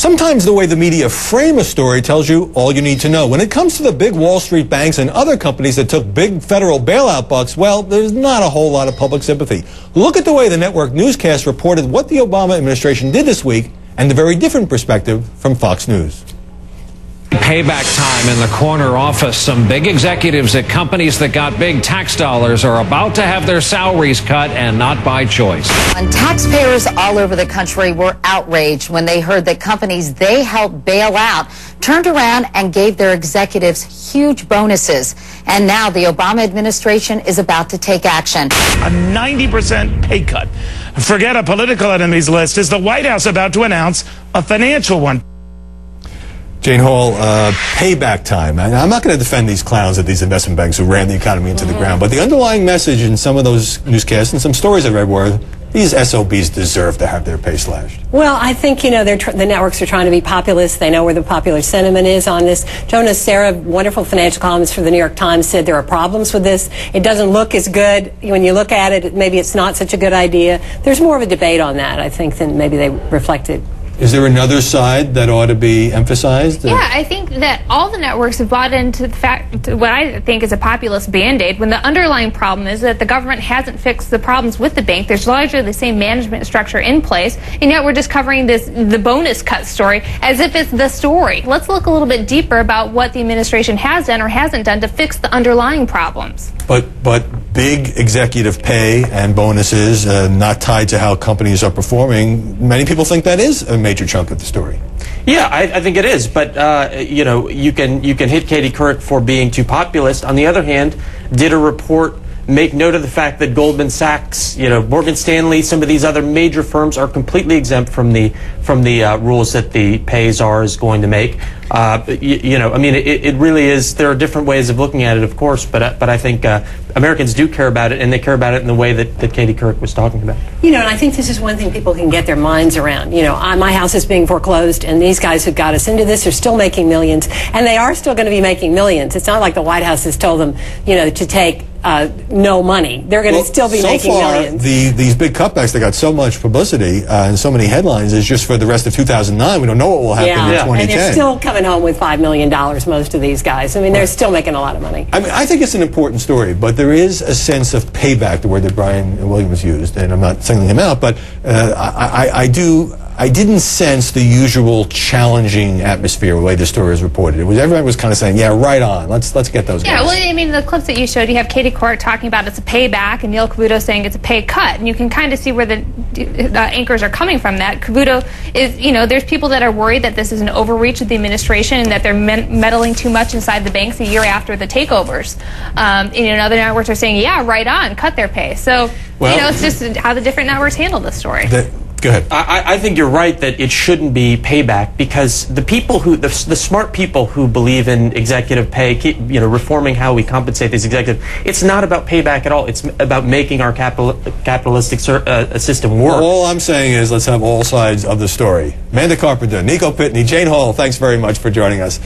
Sometimes the way the media frame a story tells you all you need to know. When it comes to the big Wall Street banks and other companies that took big federal bailout bucks, well, there's not a whole lot of public sympathy. Look at the way the network newscast reported what the Obama administration did this week and the very different perspective from Fox News. Payback time in the corner office. Some big executives at companies that got big tax dollars are about to have their salaries cut, and not by choice. And taxpayers all over the country were outraged when they heard that companies they helped bail out turned around and gave their executives huge bonuses. And now the Obama administration is about to take action. A 90% pay cut. Forget a political enemies list. Is the White House about to announce a financial one? Jane Hall, payback time. I'm not going to defend these clowns at these investment banks who ran the economy into the ground, but the underlying message in some of those newscasts and some stories I read were these SOBs deserve to have their pay slashed. Well, I think, you know, the networks are trying to be populist. They know where the popular sentiment is on this. Jonas Sarah, wonderful financial columnist for the New York Times, said there are problems with this. It doesn't look as good. When you look at it, maybe it's not such a good idea. There's more of a debate on that, I think, than maybe they reflected. Is there another side that ought to be emphasized? Yeah, I think that all the networks have bought into the fact, what I think is a populist band-aid, when the underlying problem is that the government hasn't fixed the problems with the bank. There's largely the same management structure in place, and yet we're just covering the bonus cut story as if it's the story. Let's look a little bit deeper about what the administration has done or hasn't done to fix the underlying problems. But big executive pay and bonuses not tied to how companies are performing, many people think that is a major chunk of the story. Yeah, I think it is. But, you know, you can hit Katie Couric for being too populist. On the other hand, did a report make note of the fact that Goldman Sachs, you know, Morgan Stanley, some of these other major firms are completely exempt from the rules that the pay czar is going to make. You know, I mean, it really is. There are different ways of looking at it, of course, but I think Americans do care about it, and they care about it in the way that Katie Couric was talking about. You know, and I think this is one thing people can get their minds around. You know, my house is being foreclosed, and these guys who got us into this are still making millions, and they are still going to be making millions. It's not like the White House has told them, you know, to take no money. They're going to still be making millions. These big cutbacks that got so much publicity and so many headlines is just for the rest of 2009. We don't know what will happen in 2010. And they're still coming home with $5 million, most of these guys. I mean, they're still making a lot of money. I mean, I think it's an important story, but there is a sense of payback, the word that Brian Williams used, and I'm not singling him out, but I didn't sense the usual challenging atmosphere the way the story was reported. Everyone was kind of saying, yeah, right on, let's get those guys. Yeah, well, I mean, the clips that you showed, you have Katie Couric talking about it's a payback and Neil Cavuto saying it's a pay cut, and you can kind of see where the anchors are coming from that. Cavuto is, you know, there's people that are worried that this is an overreach of the administration and that they're meddling too much inside the banks a year after the takeovers. You know, other networks are saying, yeah, right on, cut their pay. So, well, you know, it's just how the different networks handle this story. Go ahead. I think you're right that it shouldn't be payback, because the people who, the smart people who believe in executive pay, you know, reforming how we compensate these executives, it's not about payback at all. It's about making our capitalistic system work. All I'm saying is let's have all sides of the story. Amanda Carpenter, Nico Pitney, Jane Hall, thanks very much for joining us.